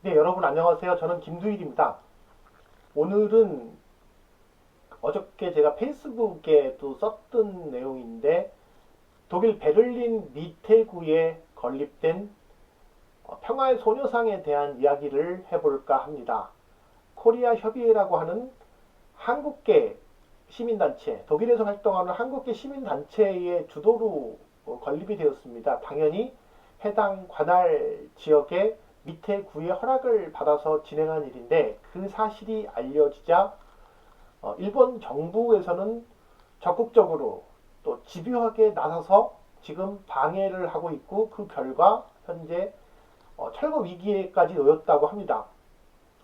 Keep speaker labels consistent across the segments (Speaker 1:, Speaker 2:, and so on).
Speaker 1: 네, 여러분 안녕하세요. 저는 김두일입니다. 오늘은 어저께 제가 페이스북에도 썼던 내용인데 독일 베를린 미테구에 건립된 평화의 소녀상에 대한 이야기를 해볼까 합니다. 코리아 협의회라고 하는 한국계 시민단체, 독일에서 활동하는 한국계 시민단체의 주도로 건립이 되었습니다. 당연히 해당 관할 지역의 밑에 구의 허락을 받아서 진행한 일인데 그 사실이 알려지자 일본 정부에서는 적극적으로 또 집요하게 나서서 지금 방해를 하고 있고 그 결과 현재 철거 위기에까지 놓였다고 합니다.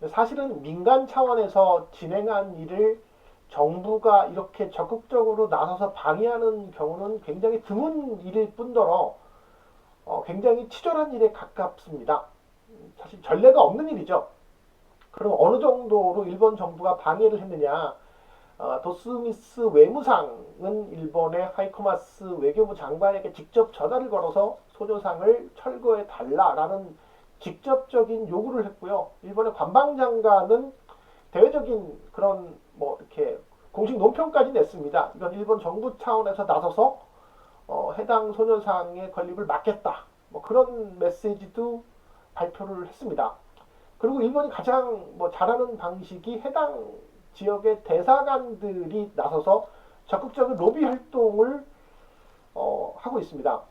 Speaker 1: 사실은 민간 차원에서 진행한 일을 정부가 이렇게 적극적으로 나서서 방해하는 경우는 굉장히 드문 일일 뿐더러 굉장히 치졸한 일에 가깝습니다. 사실 전례가 없는 일이죠. 그럼 어느 정도로 일본 정부가 방해를 했느냐? 도스미스 외무상은 일본의 하이코마스 외교부 장관에게 직접 전화를 걸어서 소녀상을 철거해 달라라는 직접적인 요구를 했고요. 일본의 관방장관은 대외적인 그런 뭐 이렇게 공식 논평까지 냈습니다. 이건 일본 정부 차원에서 나서서 해당 소녀상의 건립을 막겠다. 뭐 그런 메시지도 발표를 했습니다. 그리고 일본이 가장 뭐 잘하는 방식이 해당 지역의 대사관들이 나서서 적극적인 로비 활동을 하고 있습니다.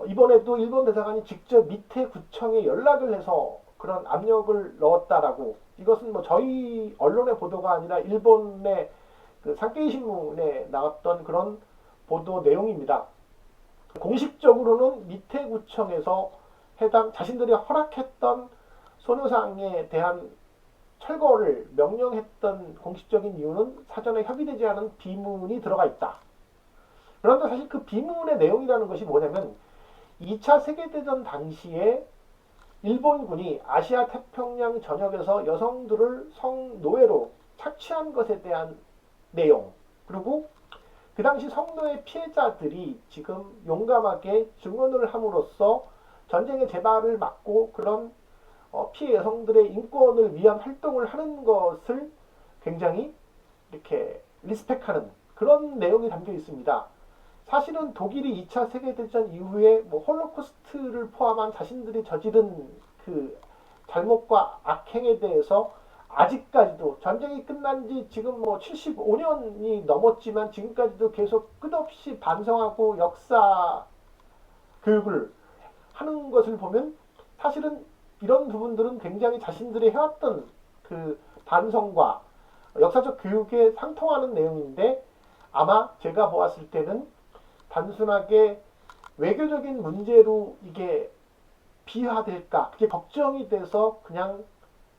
Speaker 1: 이번에도 일본 대사관이 직접 밑에 구청에 연락을 해서 그런 압력을 넣었다라고, 이것은 뭐 저희 언론의 보도가 아니라 일본의 그 산케이 신문에 나왔던 그런 보도 내용입니다. 공식적으로는 밑에 구청에서 해당 자신들이 허락했던 소녀상에 대한 철거를 명령했던 공식적인 이유는 사전에 협의되지 않은 비문이 들어가 있다. 그런데 사실 그 비문의 내용이라는 것이 뭐냐면 2차 세계대전 당시에 일본군이 아시아 태평양 전역에서 여성들을 성노예로 착취한 것에 대한 내용, 그리고 그 당시 성노예 피해자들이 지금 용감하게 증언을 함으로써 전쟁의 재발을 막고 그런 피해 여성들의 인권을 위한 활동을 하는 것을 굉장히 이렇게 리스펙하는 그런 내용이 담겨 있습니다. 사실은 독일이 2차 세계대전 이후에 뭐 홀로코스트를 포함한 자신들이 저지른 그 잘못과 악행에 대해서 아직까지도 전쟁이 끝난 지 지금 뭐 75년이 넘었지만 지금까지도 계속 끝없이 반성하고 역사 교육을 하는 것을 보면 사실은 이런 부분들은 굉장히 자신들이 해왔던 그 반성과 역사적 교육에 상통하는 내용인데 아마 제가 보았을 때는 단순하게 외교적인 문제로 이게 비화될까 그게 걱정이 돼서 그냥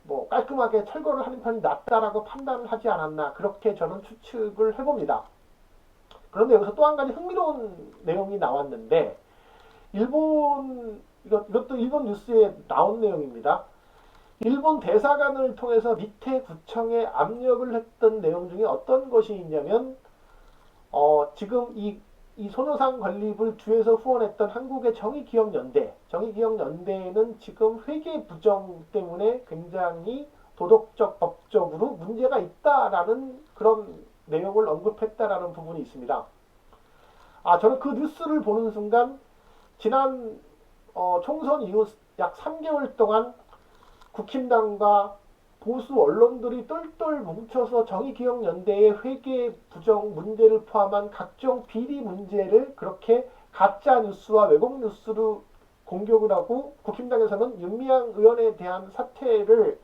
Speaker 1: 뭐 깔끔하게 철거를 하는 편이 낫다라고 판단을 하지 않았나 그렇게 저는 추측을 해봅니다. 그런데 여기서 또 한 가지 흥미로운 내용이 나왔는데 이것도 일본 뉴스에 나온 내용입니다. 일본 대사관을 통해서 밑에 구청에 압력을 했던 내용 중에 어떤 것이 있냐면 지금 이 소녀상 건립을 주에서 후원했던 한국의 정의기억연대는 지금 회계 부정 때문에 굉장히 도덕적, 법적으로 문제가 있다라는 그런 내용을 언급했다라는 부분이 있습니다. 저는 그 뉴스를 보는 순간 지난 총선 이후 약 3개월 동안 국힘당과 보수 언론들이 똘똘 뭉쳐서 정의기억연대의 회계 부정 문제를 포함한 각종 비리 문제를 그렇게 가짜 뉴스와 왜곡 뉴스로 공격을 하고 국힘당에서는 윤미향 의원에 대한 사퇴를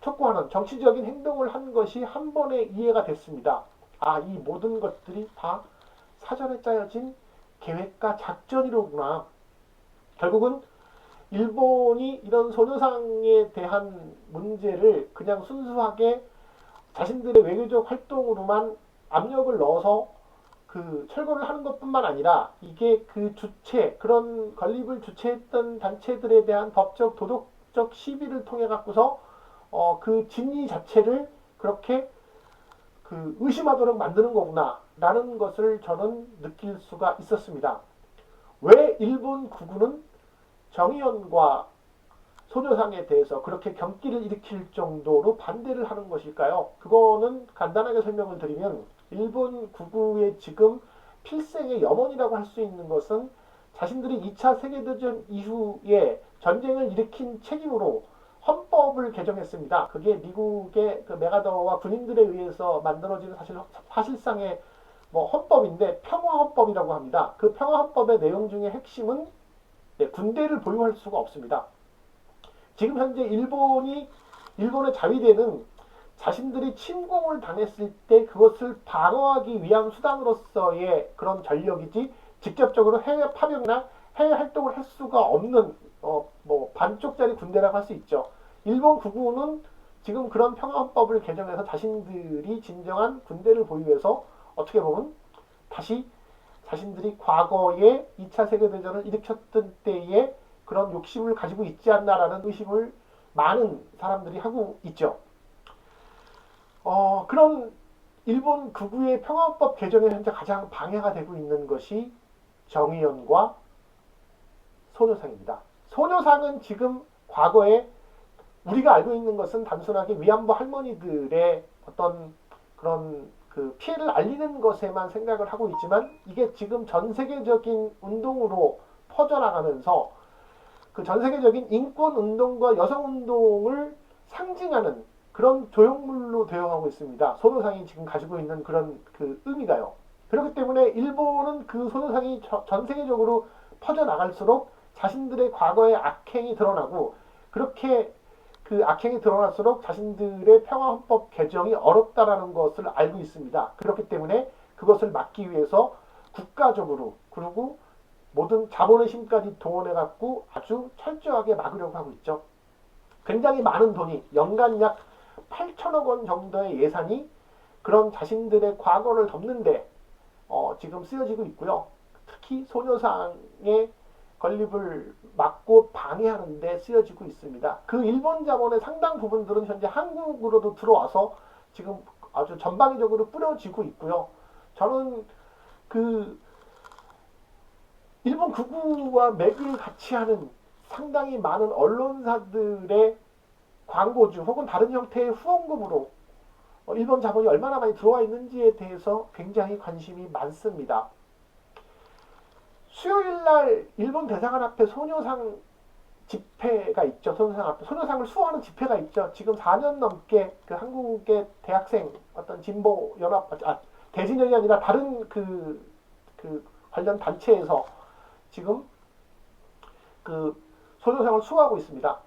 Speaker 1: 촉구하는 정치적인 행동을 한 것이 한 번에 이해가 됐습니다. 이 모든 것들이 다 사전에 짜여진 계획과 작전이로구나. 결국은 일본이 이런 소녀상에 대한 문제를 그냥 순수하게 자신들의 외교적 활동으로만 압력을 넣어서 그 철거를 하는 것뿐만 아니라 이게 그 그런 건립을 주최했던 단체들에 대한 법적 도덕적 시비를 통해 갖고서 그 진위 자체를 그렇게 그 의심하도록 만드는 거구나 라는 것을 저는 느낄 수가 있었습니다. 왜 일본 국군은 정의연과 소녀상에 대해서 그렇게 경기를 일으킬 정도로 반대를 하는 것일까요? 그거는 간단하게 설명을 드리면 일본 극우의 지금 필생의 염원이라고 할 수 있는 것은 자신들이 2차 세계대전 이후에 전쟁을 일으킨 책임으로 헌법을 개정했습니다. 그게 미국의 그 메가더와 군인들에 의해서 만들어진 사실상의 뭐 헌법인데 평화헌법이라고 합니다. 그 평화헌법의 내용 중에 핵심은 군대를 보유할 수가 없습니다. 지금 현재 일본의 자위대는 자신들이 침공을 당했을 때 그것을 방어하기 위한 수단으로서의 그런 전력이지 직접적으로 해외 파병이나 해외 활동을 할 수가 없는 뭐 반쪽짜리 군대라고 할 수 있죠. 일본 국군은 지금 그런 평화헌법을 개정해서 자신들이 진정한 군대를 보유해서 어떻게 보면 다시 자신들이 과거에 2차 세계대전을 일으켰던 때에 그런 욕심을 가지고 있지 않나라는 의심을 많은 사람들이 하고 있죠. 그런 일본 극우의 평화헌법 개정에 현재 가장 방해가 되고 있는 것이 정의연과 소녀상입니다. 소녀상은 지금 과거에 우리가 알고 있는 것은 단순하게 위안부 할머니들의 어떤 그런 그 피해를 알리는 것에만 생각을 하고 있지만 이게 지금 전 세계적인 운동으로 퍼져나가면서 그 전 세계적인 인권 운동과 여성 운동을 상징하는 그런 조형물로 되어가고 있습니다. 소녀상이 지금 가지고 있는 그런 그 의미가요. 그렇기 때문에 일본은 그 소녀상이 전 세계적으로 퍼져나갈수록 자신들의 과거의 악행이 드러나고 그렇게 그 악행이 드러날수록 자신들의 평화헌법 개정이 어렵다라는 것을 알고 있습니다. 그렇기 때문에 그것을 막기 위해서 국가적으로 그리고 모든 자본의 힘까지 동원해갖고 아주 철저하게 막으려고 하고 있죠. 굉장히 많은 돈이 연간 약 8천억 원 정도의 예산이 그런 자신들의 과거를 덮는데 지금 쓰여지고 있고요. 특히 소녀상의 건립을 막고 방해하는 데 쓰여지고 있습니다. 그 일본 자본의 상당 부분들은 현재 한국으로도 들어와서 지금 아주 전방위적으로 뿌려지고 있고요. 저는 그 일본 극우와 맥을 같이 하는 상당히 많은 언론사들의 광고주 혹은 다른 형태의 후원금으로 일본 자본이 얼마나 많이 들어와 있는지에 대해서 굉장히 관심이 많습니다. 수요일날 일본 대사관 앞에 소녀상 집회가 있죠. 소녀상을 수호하는 집회가 있죠. 지금 4년 넘게 그 한국의 대학생 어떤 진보 연합 대진연이 아니라 다른 그 관련 단체에서 지금 그 소녀상을 수호하고 있습니다.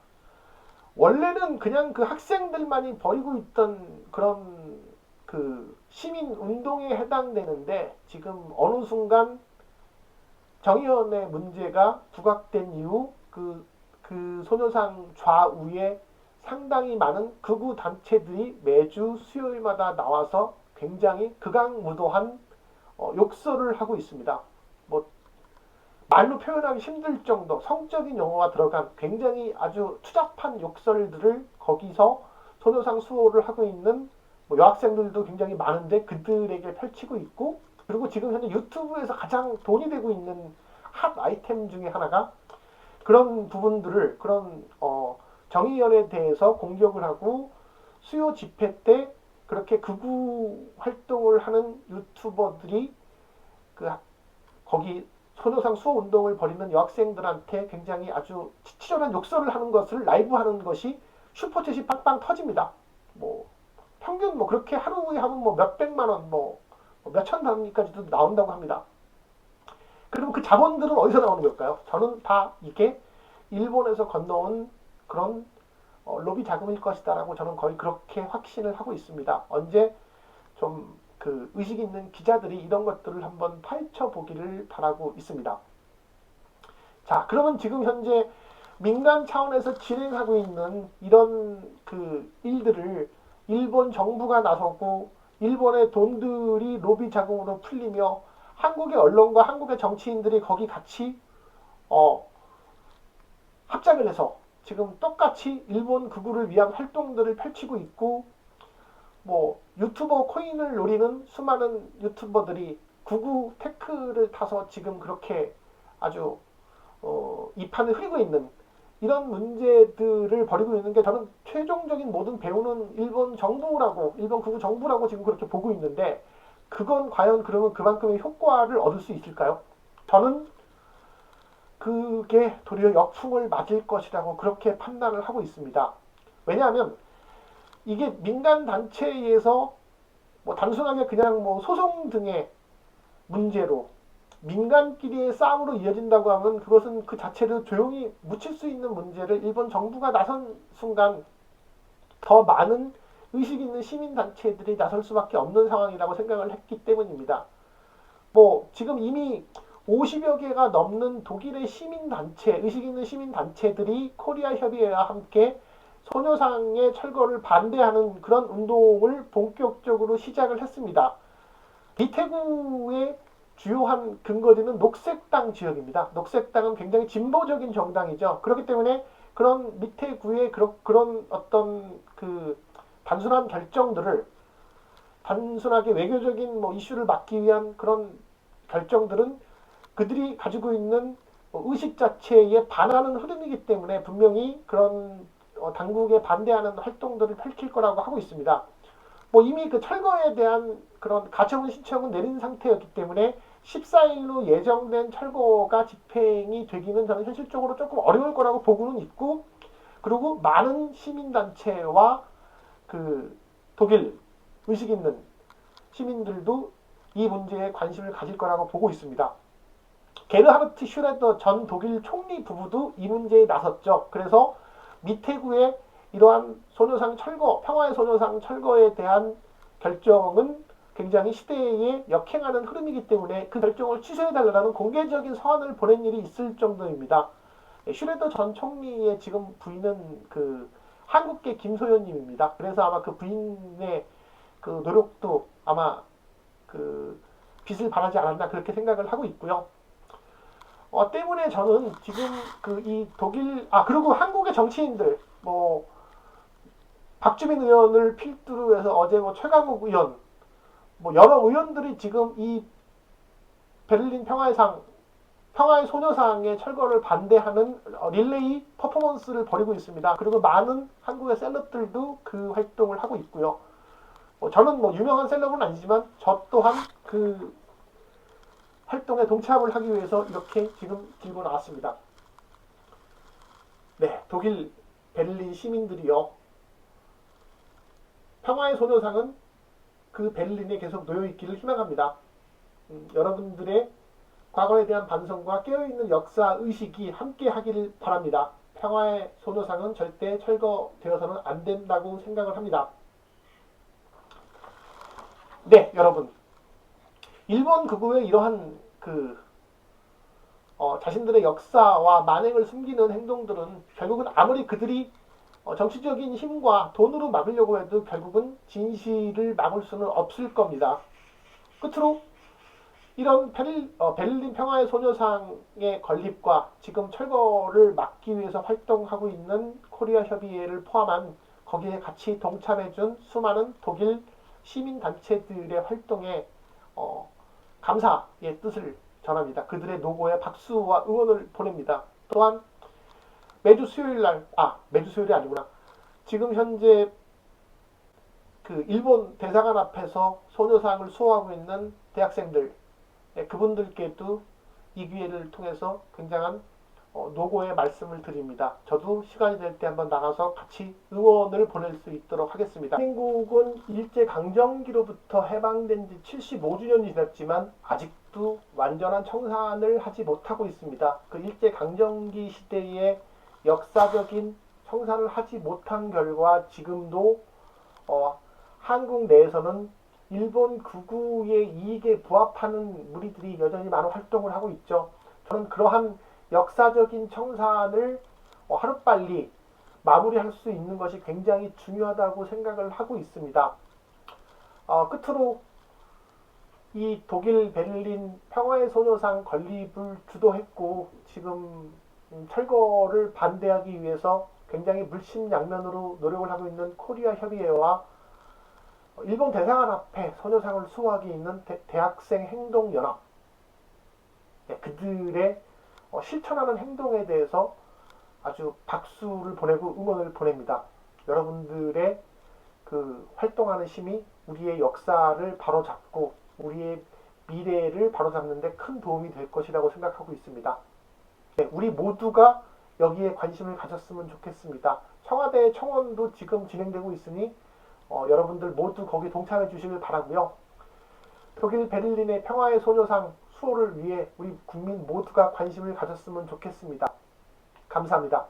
Speaker 1: 원래는 그냥 그 학생들만이 벌이고 있던 그런 그 시민 운동에 해당되는데 지금 어느 순간 정의연의 문제가 부각된 이후 그 소녀상 좌우에 상당히 많은 극우 단체들이 매주 수요일마다 나와서 굉장히 극악무도한 욕설을 하고 있습니다. 뭐 말로 표현하기 힘들 정도 성적인 용어가 들어간 굉장히 아주 추잡한 욕설들을 거기서 소녀상 수호를 하고 있는 뭐 여학생들도 굉장히 많은데 그들에게 펼치고 있고 그리고 지금 현재 유튜브에서 가장 돈이 되고 있는 핫 아이템 중에 하나가 그런 부분들을 그런 정의연에 대해서 공격을 하고 수요 집회 때 그렇게 극우 활동을 하는 유튜버들이 거기 소녀상 수호 운동을 벌이는 여학생들한테 굉장히 아주 치졸한 욕설을 하는 것을 라이브 하는 것이 슈퍼챗이 빵빵 터집니다. 뭐 평균 뭐 그렇게 하루에 하면 뭐 몇백만 원, 뭐 몇천 단위까지도 나온다고 합니다. 그럼 그 자본들은 어디서 나오는 걸까요? 저는 다 이게 일본에서 건너온 그런 로비 자금일 것이다라고 저는 거의 그렇게 확신을 하고 있습니다. 언제 좀 그 의식 있는 기자들이 이런 것들을 한번 파헤쳐 보기를 바라고 있습니다. 자, 그러면 지금 현재 민간 차원에서 진행하고 있는 이런 그 일들을 일본 정부가 나서고 일본의 돈들이 로비 자금으로 풀리며 한국의 언론과 한국의 정치인들이 거기 같이 합작을 해서 지금 똑같이 일본 극우를 위한 활동들을 펼치고 있고 뭐 유튜버 코인을 노리는 수많은 유튜버들이 극우 테크를 타서 지금 그렇게 아주 이 판을 흐리고 있는 이런 문제들을 벌이고 있는 게 저는 최종적인 모든 배후는 일본 정부라고, 일본 극우 정부라고 지금 그렇게 보고 있는데, 그건 과연 그러면 그만큼의 효과를 얻을 수 있을까요? 저는 그게 도리어 역풍을 맞을 것이라고 그렇게 판단을 하고 있습니다. 왜냐하면 이게 민간 단체에 의해서 뭐 단순하게 그냥 뭐 소송 등의 문제로 민간끼리의 싸움으로 이어진다고 하면 그것은 그 자체로 조용히 묻힐 수 있는 문제를 일본 정부가 나선 순간 더 많은 의식 있는 시민단체들이 나설 수밖에 없는 상황이라고 생각을 했기 때문입니다. 뭐 지금 이미 50여 개가 넘는 독일의 시민단체, 의식 있는 시민단체들이 코리아 협의회와 함께 소녀상의 철거를 반대하는 그런 운동을 본격적으로 시작을 했습니다. 리테구의 주요한 근거지는 녹색당 지역입니다. 녹색당은 굉장히 진보적인 정당이죠. 그렇기 때문에 그런 리테구의 그런 어떤 그 단순한 결정들을 단순하게 외교적인 뭐 이슈를 막기 위한 그런 결정들은 그들이 가지고 있는 의식 자체에 반하는 흐름이기 때문에 분명히 그런 당국에 반대하는 활동들을 펼칠 거라고 하고 있습니다. 뭐 이미 그 철거에 대한 그런 가처분 신청은 내린 상태였기 때문에 14일로 예정된 철거가 집행이 되기는 저는 현실적으로 조금 어려울 거라고 보고는 있고, 그리고 많은 시민단체와 그 독일 의식 있는 시민들도 이 문제에 관심을 가질 거라고 보고 있습니다. 게르하르트 슈레더 전 독일 총리 부부도 이 문제에 나섰죠. 그래서 미테구의 이러한 소녀상 철거, 평화의 소녀상 철거에 대한 결정은 굉장히 시대에 역행하는 흐름이기 때문에 그 결정을 취소해달라는 공개적인 서한을 보낸 일이 있을 정도입니다. 슈레더 전 총리의 지금 부인은 그 한국계 김소연님입니다. 그래서 아마 그 부인의 그 노력도 아마 그 빚을 바라지 않았나 그렇게 생각을 하고 있고요. 때문에 저는 지금 그 이 독일 그리고 한국의 정치인들 뭐 박주민 의원을 필두로 해서 어제 뭐 최강욱 의원 뭐 여러 의원들이 지금 이 베를린 평화의 소녀상의 철거를 반대하는 릴레이 퍼포먼스를 벌이고 있습니다. 그리고 많은 한국의 셀럽들도 그 활동을 하고 있고요. 저는 뭐 유명한 셀럽은 아니지만 저 또한 그 활동에 동참을 하기 위해서 이렇게 지금 들고 나왔습니다. 네, 독일 베를린 시민들이요. 평화의 소녀상은 그 베를린에 계속 놓여있기를 희망합니다. 여러분들의 과거에 대한 반성과 깨어있는 역사 의식이 함께 하기를 바랍니다. 평화의 소녀상은 절대 철거되어서는 안 된다고 생각을 합니다. 네, 여러분. 일본 극우의 이러한 자신들의 역사와 만행을 숨기는 행동들은 결국은 아무리 그들이 정치적인 힘과 돈으로 막으려고 해도 결국은 진실을 막을 수는 없을 겁니다. 끝으로 이런 베를린 평화의 소녀상의 건립과 지금 철거를 막기 위해서 활동하고 있는 코리아 협의회를 포함한 거기에 같이 동참해준 수많은 독일 시민단체들의 활동에 감사의 뜻을 전합니다. 그들의 노고에 박수와 응원을 보냅니다. 또한 매주 수요일이 아니구나. 지금 현재 그 일본 대사관 앞에서 소녀상을 수호하고 있는 대학생들, 그분들께도 이 기회를 통해서 굉장한 노고의 말씀을 드립니다. 저도 시간이 될 때 한번 나가서 같이 응원을 보낼 수 있도록 하겠습니다. 대한민국은 일제강점기로부터 해방된 지 75주년이 지났지만 아직도 완전한 청산을 하지 못하고 있습니다. 그 일제강점기 시대의 역사적인 청산을 하지 못한 결과 지금도 한국 내에서는 일본 극우의 이익에 부합하는 무리들이 여전히 많은 활동을 하고 있죠. 저는 그러한 역사적인 청산을 하루빨리 마무리할 수 있는 것이 굉장히 중요하다고 생각을 하고 있습니다. 끝으로 이 독일 베를린 평화의 소녀상 건립을 주도했고 지금 철거를 반대하기 위해서 굉장히 물심양면으로 노력을 하고 있는 코리아 협의회와 일본 대사관 앞에 소녀상을 수호하기 있는 대학생 행동연합, 그들의 실천하는 행동에 대해서 아주 박수를 보내고 응원을 보냅니다. 여러분들의 그 활동하는 힘이 우리의 역사를 바로잡고 우리의 미래를 바로잡는 데 큰 도움이 될 것이라고 생각하고 있습니다. 네, 우리 모두가 여기에 관심을 가졌으면 좋겠습니다. 청와대 청원도 지금 진행되고 있으니 여러분들 모두 거기 동참해 주시길 바라고요. 독일 베를린의 평화의 소녀상 수호를 위해 우리 국민 모두가 관심을 가졌으면 좋겠습니다. 감사합니다.